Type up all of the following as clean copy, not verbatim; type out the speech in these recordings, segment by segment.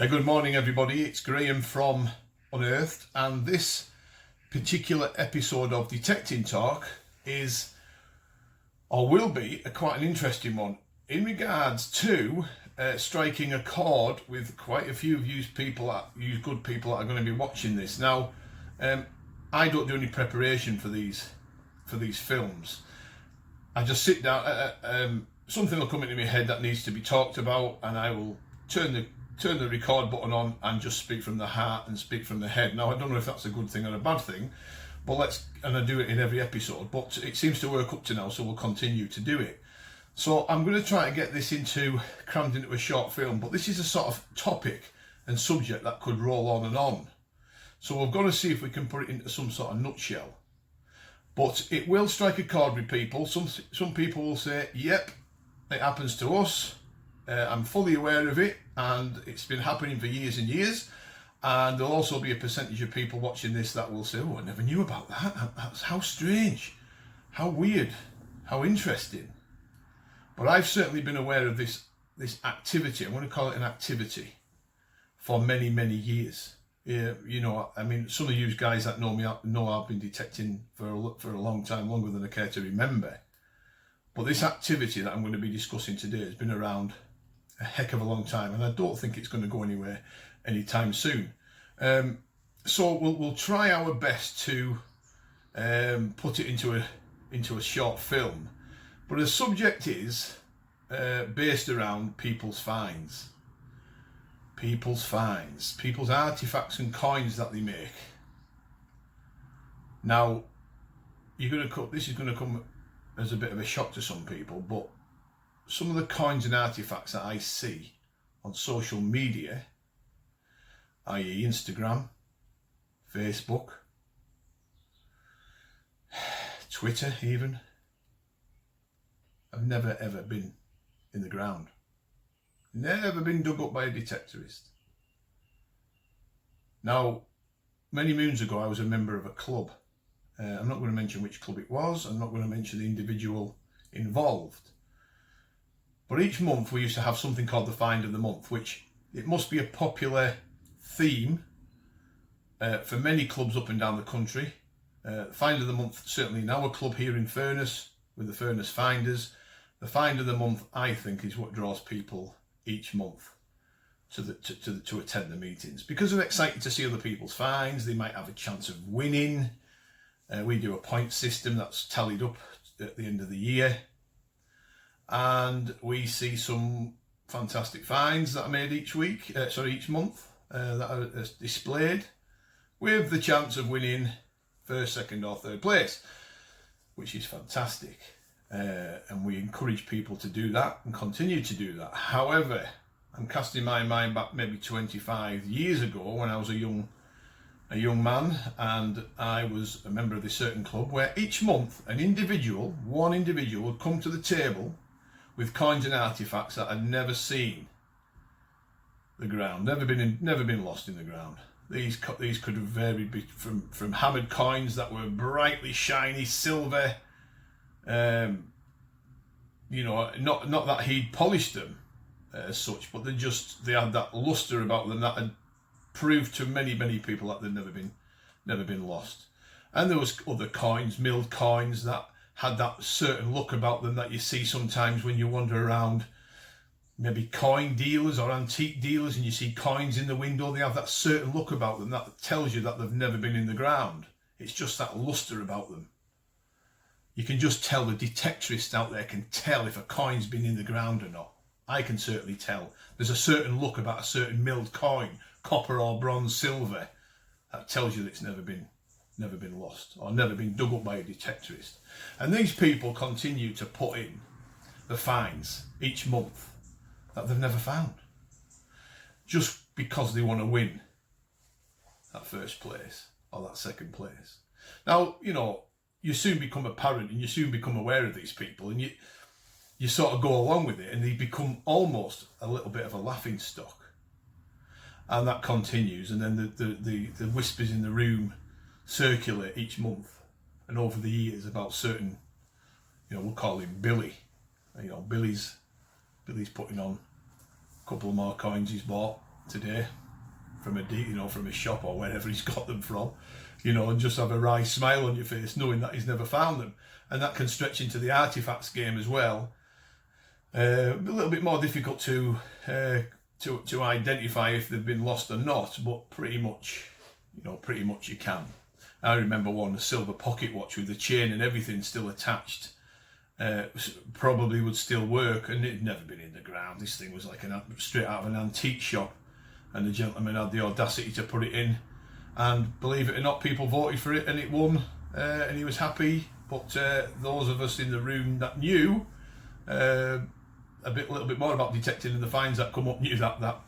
Good morning, everybody. It's Graham from Unearthed, and this particular episode of Detecting Talk is, or will be, quite an interesting one in regards to striking a chord with quite a few of you good people that are going to be watching this. Now, I don't do any preparation for these films. I just sit down. Something will come into my head that needs to be talked about, and I will turn the record button on and just speak from the heart and speak from the head. Now, I don't know if that's a good thing or a bad thing, but I do it in every episode, but it seems to work up to now, so we'll continue to do it. So I'm going to try to get this crammed into a short film, but this is a sort of topic and subject that could roll on and on. So we're going to see if we can put it into some sort of nutshell. But it will strike a chord with people. Some people will say, yep, it happens to us. I'm fully aware of it, and it's been happening for years and years. And there'll also be a percentage of people watching this that will say, oh, I never knew about that. That's how strange, how weird, how interesting. But I've certainly been aware of this activity, I'm going to call it an activity, for many, many years. You know, I mean, some of you guys that know me know I've been detecting for a long time, longer than I care to remember. But this activity that I'm going to be discussing today has been around a heck of a long time, and I don't think it's going to go anywhere anytime soon. So we'll try our best to put it into a short film. But the subject is based around people's finds. People's artifacts and coins that they make. Now, this is going to come as a bit of a shock to some people, but some of the coins and artifacts that I see on social media, i.e. Instagram, Facebook, Twitter even, have never ever been in the ground. Never been dug up by a detectorist. Now, many moons ago I was a member of a club. I'm not going to mention which club it was. I'm not going to mention the individual involved. But each month we used to have something called the Find of the Month, which it must be a popular theme for many clubs up and down the country. Find of the Month, certainly in our club here in Furness, with the Furness Finders. The Find of the Month, I think, is what draws people each month to attend the meetings, because they're excited to see other people's finds. They might have a chance of winning. We do a point system that's tallied up at the end of the year, and we see some fantastic finds that are made each month that are displayed, with the chance of winning first, second or third place, which is fantastic. And we encourage people to do that and continue to do that. However, I'm casting my mind back maybe 25 years ago when I was a young man, and I was a member of this certain club where each month one individual would come to the table with coins and artifacts that had never seen the ground, never been lost in the ground. These could have varied from hammered coins that were brightly shiny silver. You know, not that he'd polished them as such, but they had that luster about them that had proved to many people that they'd never been lost. And there was other coins, milled coins, that had that certain look about them that you see sometimes when you wander around maybe coin dealers or antique dealers and you see coins in the window. They have that certain look about them that tells you that they've never been in the ground. It's just that luster about them. You can just tell. The detectorists out there can tell if a coin's been in the ground or not. I can certainly tell. There's a certain look about a certain milled coin, copper or bronze, silver, that tells you that it's never been lost or never been dug up by a detectorist. And these people continue to put in the finds each month that they've never found, just because they want to win that first place or that second place. Now, you know, you soon become a parent and you soon become aware of these people, and you sort of go along with it, and they become almost a little bit of a laughing stock. And that continues, and then the whispers in the room circulate each month and over the years about certain, you know, we'll call him Billy. You know, Billy's putting on a couple of more coins he's bought, today from a shop or wherever he's got them from, and just have a wry smile on your face knowing that he's never found them. And that can stretch into the artifacts game as well. A little bit more difficult to identify if they've been lost or not, but pretty much you can. I remember one, a silver pocket watch with the chain and everything still attached. Probably would still work, and it'd never been in the ground. This thing was like straight out of an antique shop, and the gentleman had the audacity to put it in, and believe it or not, people voted for it and it won, and he was happy. But those of us in the room that knew a little bit more about detecting and the finds that come up knew that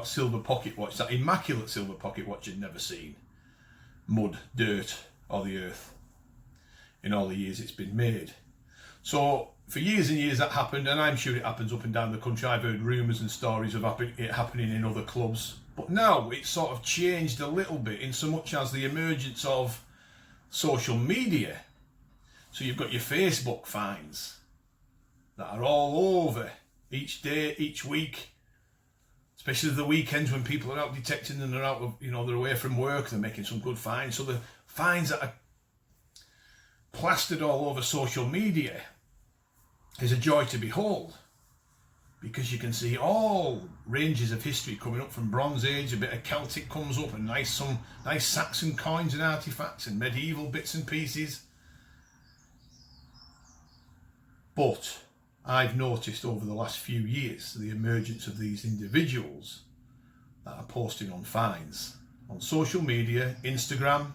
silver pocket watch, that immaculate silver pocket watch, had never seen mud, dirt or the earth in all the years it's been made. So for years and years that happened, and I'm sure it happens up and down the country. I've heard rumours and stories of it happening in other clubs, but now it's sort of changed a little bit in so much as the emergence of social media. So you've got your Facebook finds that are all over each day, each week, especially the weekends when people are out detecting and they're out of, they're away from work, they're making some good finds. So the finds that are plastered all over social media is a joy to behold, because you can see all ranges of history coming up from Bronze Age, a bit of Celtic comes up, and some nice Saxon coins and artifacts and medieval bits and pieces. But I've noticed over the last few years the emergence of these individuals that are posting on finds on social media, Instagram,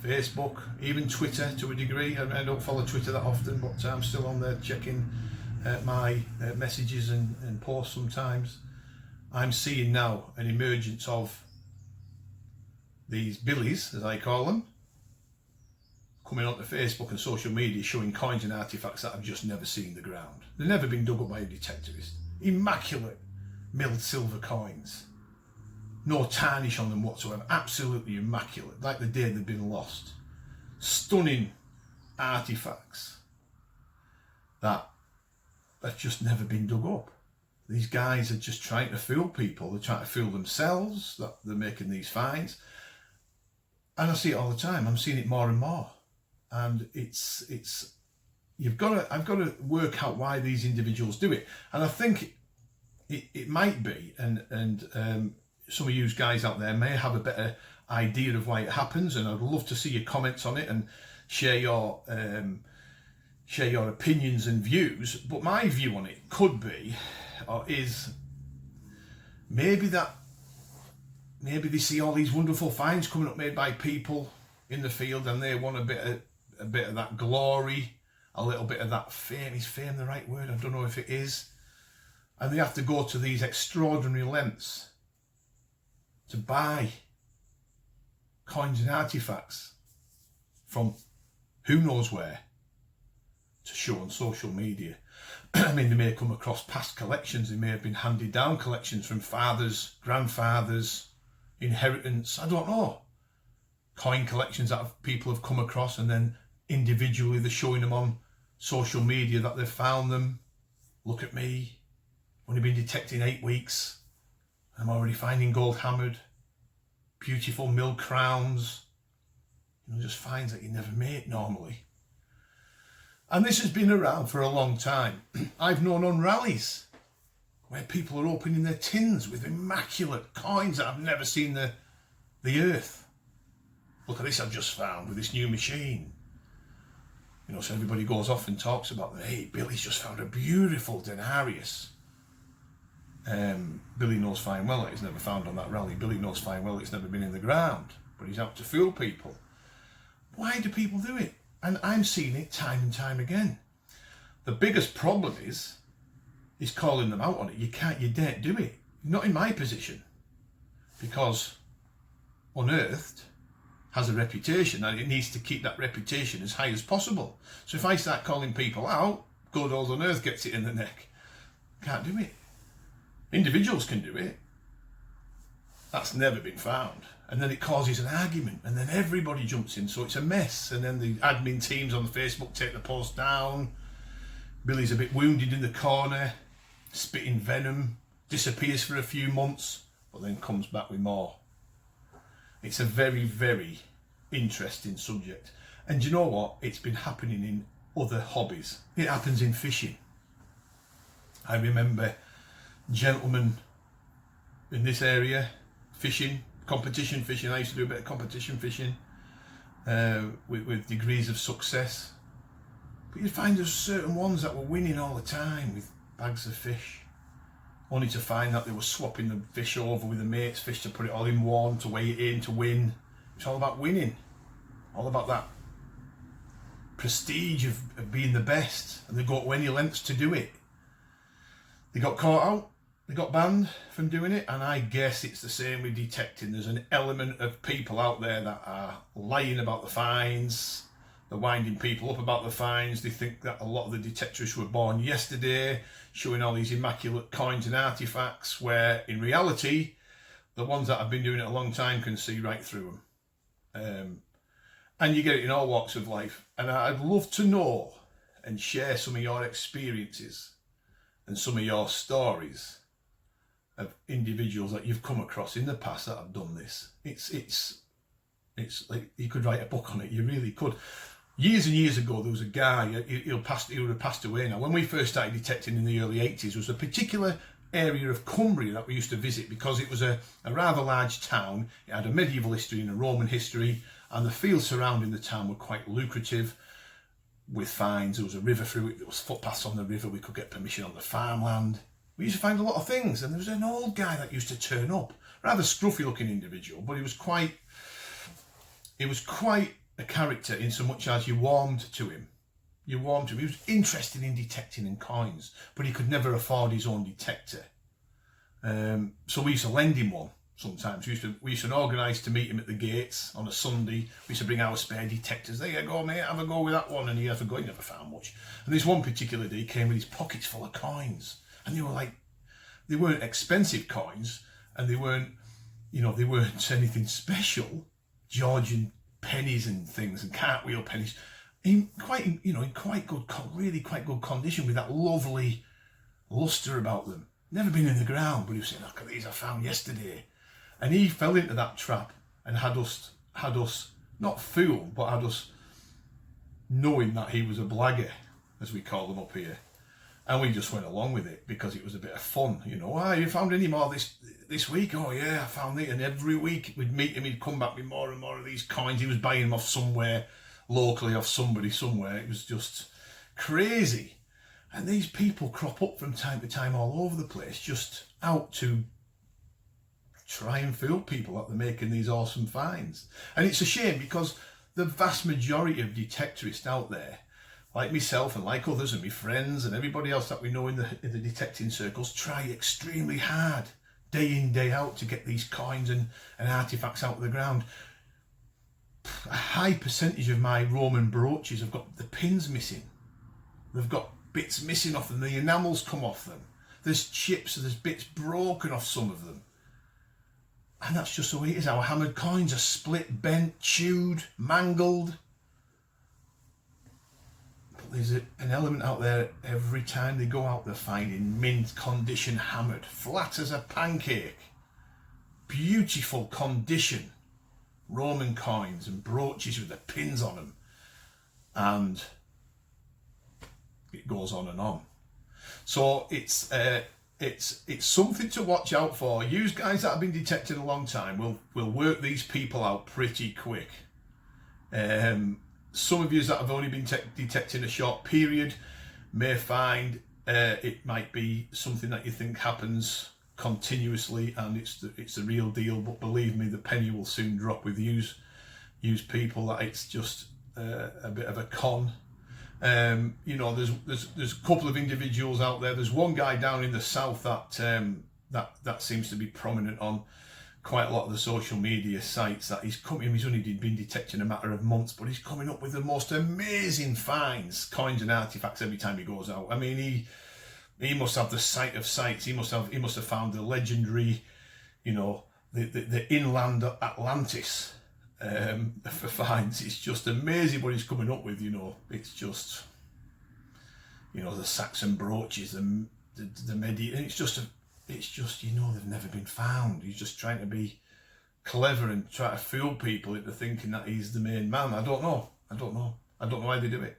Facebook, even Twitter to a degree. I don't follow Twitter that often, but I'm still on there checking my messages and posts sometimes. I'm seeing now an emergence of these billies, as I call them, coming onto Facebook and social media showing coins and artifacts that have just never seen the ground. They've never been dug up by a detectivist. Immaculate milled silver coins. No tarnish on them whatsoever. Absolutely immaculate, like the day they've been lost. Stunning artifacts that have just never been dug up. These guys are just trying to fool people. They're trying to fool themselves that they're making these finds. And I see it all the time. I'm seeing it more and more. And I've got to work out why these individuals do it. And I think it might be, and some of you guys out there may have a better idea of why it happens, and I'd love to see your comments on it and share your opinions and views. But my view on it could be, or is, maybe they see all these wonderful finds coming up made by people in the field, and they want a bit of that glory, a little bit of that fame. Is fame the right word? I don't know if it is. And they have to go to these extraordinary lengths to buy coins and artifacts from who knows where to show on social media. I mean, they may come across past collections. They may have been handed down collections from fathers, grandfathers, inheritance. I don't know. Coin collections that people have come across, and then individually they're showing them on social media that they've found them. Look at me. Only been detecting 8 weeks. I'm already finding gold hammered, beautiful milled crowns, just finds that you never make normally. And this has been around for a long time. I've known on rallies where people are opening their tins with immaculate coins that I've never seen the earth. Look at this I've just found with this new machine. So everybody goes off and talks about, hey, Billy's just found a beautiful denarius. Billy knows fine well that he's never found on that rally. Billy knows fine well it's never been in the ground, but he's out to fool people. Why do people do it? And I'm seeing it time and time again. The biggest problem is calling them out on it. You daren't do it. Not in my position, because Unearthed has a reputation, and it needs to keep that reputation as high as possible. So if I start calling people out, good old Unearthed gets it in the neck. Can't do it. Individuals can do it. That's never been found. And then it causes an argument, and then everybody jumps in, so it's a mess. And then the admin teams on the Facebook take the post down. Billy's a bit wounded in the corner, spitting venom, disappears for a few months, but then comes back with more. It's a very, very interesting subject. And you know what? It's been happening in other hobbies. It happens in fishing. I remember gentlemen in this area fishing, competition fishing. I used to do a bit of competition fishing with degrees of success. But you'd find there's certain ones that were winning all the time with bags of fish, only to find that they were swapping the fish over with the mate's fish to put it all in one, to weigh it in, to win. It's all about winning, all about that prestige of being the best, and they go to any lengths to do it. They got caught out, they got banned from doing it, and I guess it's the same with detecting. There's an element of people out there that are lying about the fines, they're winding people up about the fines. They think that a lot of the detectorists were born yesterday, showing all these immaculate coins and artifacts, where in reality, the ones that have been doing it a long time can see right through them. And you get it in all walks of life. And I'd love to know and share some of your experiences and some of your stories of individuals that you've come across in the past that have done this. It's like you could write a book on it. You really could. Years and years ago, there was a guy, he would have passed away now. When we first started detecting in the early 80s, there was a particular area of Cumbria that we used to visit because it was a rather large town. It had a medieval history and a Roman history, and the fields surrounding the town were quite lucrative with finds. There was a river through it, there was footpaths on the river, we could get permission on the farmland. We used to find a lot of things, and there was an old guy that used to turn up, rather scruffy looking individual, but he was quite a character in so much as you warmed to him. You warmed to him. He was interested in detecting in coins, but he could never afford his own detector. So we used to lend him one sometimes. We used to organise to meet him at the gates on a Sunday. We used to bring our spare detectors. There you go, mate, have a go with that one. And he had a go, he never found much. And this one particular day he came with his pockets full of coins. And they weren't expensive coins, and they weren't anything special. Georgian pennies and things, and cartwheel pennies, in quite good condition, with that lovely lustre about them. Never been in the ground, but he was saying, "Look at these I found yesterday," and he fell into that trap and had us not fooled, but had us knowing that he was a blagger, as we call them up here, and we just went along with it because it was a bit of fun, you found any more this week? Oh yeah, I found it. And every week we'd meet him, he'd come back with more and more of these coins. He was buying them off somewhere, locally, off somebody somewhere. It was just crazy. And these people crop up from time to time all over the place, just out to try and fool people that they're making these awesome finds. And it's a shame, because the vast majority of detectorists out there, like myself and like others and my friends and everybody else that we know in the detecting circles, try extremely hard, day in, day out, to get these coins and artifacts out of the ground. A high percentage of my Roman brooches have got the pins missing. They've got bits missing off them, the enamels come off them. There's chips, there's bits broken off some of them. And that's just the way it is. Our hammered coins are split, bent, chewed, mangled. But there's an element out there, every time they go out, they're finding mint condition hammered, flat as a pancake, beautiful condition Roman coins and brooches with the pins on them, and it goes on and on. So it's something to watch out for. You guys that have been detecting a long time will work these people out pretty quick. Some of you that have only been detecting a short period may find it might be something that you think happens continuously and it's the real deal, but believe me, the penny will soon drop with use people that it's just a bit of a con. There's a couple of individuals out there. There's one guy down in the south that seems to be prominent on quite a lot of the social media sites, that he's only been detecting a matter of months, but he's coming up with the most amazing finds, coins and artifacts every time he goes out. I mean, he must have the sight of sights. He must have found the legendary, the inland Atlantis for finds. It's just amazing what he's coming up with. It's just, the Saxon brooches, the medieval. It's just it's just, you know, they've never been found. He's just trying to be clever and try to fool people into thinking that he's the main man. I don't know why they do it.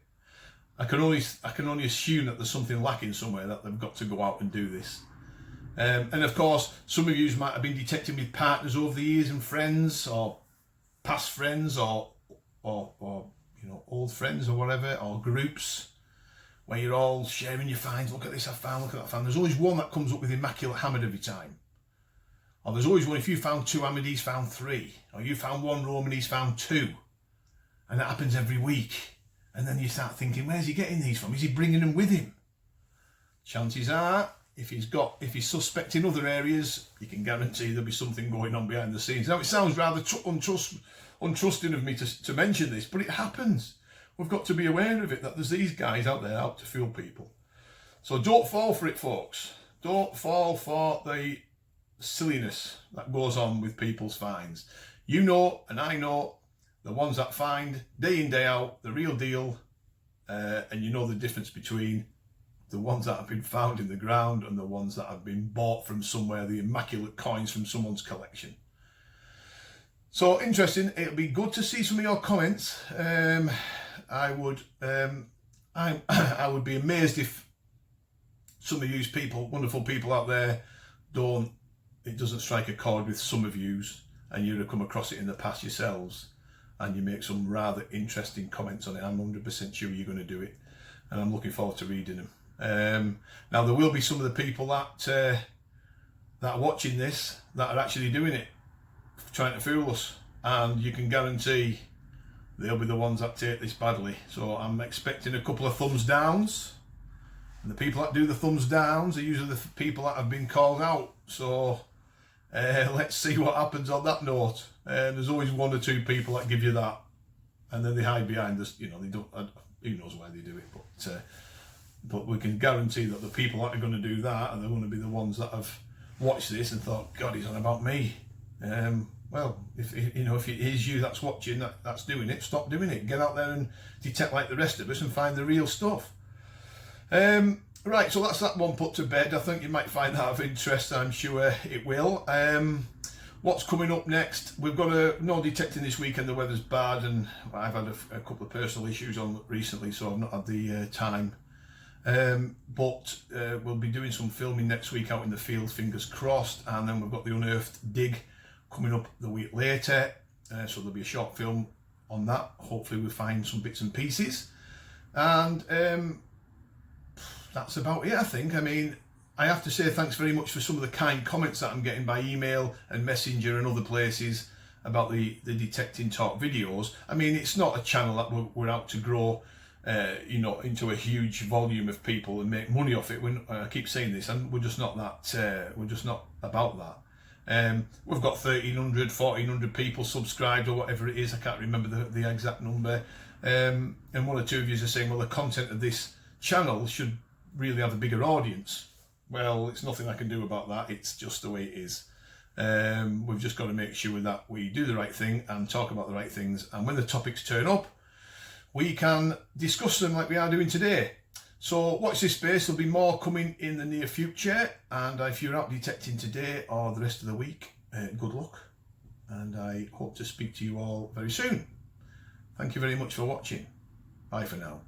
I can only assume that there's something lacking somewhere, that they've got to go out and do this. And of course, some of you might have been detecting with partners over the years and friends, or past friends, or you know, old friends or whatever, or groups where you're all sharing your finds. Look at this I found, look at that I found. There's always one that comes up with immaculate hammered every time. Or there's always one, if you found 2 hammered, he's found 3. Or you found 1 Roman, he's found 2. And that happens every week. And then you start thinking, where's he getting these from? Is he bringing them with him? Chances are, if he's suspect in other areas, you can guarantee there'll be something going on behind the scenes. Now, it sounds rather untrusting of me to mention this, but it happens. We've got to be aware of it, that there's these guys out there out to fool people. So don't fall for it, folks. Don't fall for the silliness that goes on with people's finds. You know, and I know, the ones that find day in, day out, the real deal, and you know the difference between the ones that have been found in the ground and the ones that have been bought from somewhere, the immaculate coins from someone's collection. So interesting. It'll be good to see some of your comments. I would be amazed if some of you people, wonderful people out there, it doesn't strike a chord with some of yous, and you'd have come across it in the past yourselves, and you make some rather interesting comments on it. I'm 100% sure you're going to do it, and I'm looking forward to reading them. Now, there will be some of the people that are watching this that are actually doing it, trying to fool us, and you can guarantee they'll be the ones that take this badly. So I'm expecting a couple of thumbs downs, and the people that do the thumbs downs are usually the people that have been called out. So let's see what happens on that note. There's always 1 or 2 people that give you that, and then they hide behind this. You know, they don't. Who knows why they do it? But we can guarantee that the people that are going to do that are going to be the ones that have watched this and thought, God, he's on about me. Well, if you know, if it is you that's watching, that's doing it, stop doing it. Get out there and detect like the rest of us and find the real stuff. Right, so that's that one put to bed. I think you might find that of interest. I'm sure it will. What's coming up next? We've got no detecting this weekend. The weather's bad, and I've had a couple of personal issues on recently, so I've not had the time. But we'll be doing some filming next week out in the field, fingers crossed, and then we've got the Unearthed dig coming up the week later, so there'll be a short film on that. Hopefully we'll find some bits and pieces, and that's about it, I think. I mean, I have to say thanks very much for some of the kind comments that I'm getting by email and messenger and other places about the Detecting Talk videos. I mean, it's not a channel that we're out to grow you know, into a huge volume of people and make money off it. I keep saying this, and we're just not that. We're just not about that. We've got 1,300, 1,400 people subscribed or whatever it is. I can't remember the exact number. And 1 or 2 of you are saying, well, the content of this channel should really have a bigger audience. Well, it's nothing I can do about that. It's just the way it is. We've just got to make sure that we do the right thing and talk about the right things. And when the topics turn up, we can discuss them like we are doing today. So watch this space. There'll be more coming in the near future. And if you're out detecting today or the rest of the week, good luck. And I hope to speak to you all very soon. Thank you very much for watching. Bye for now.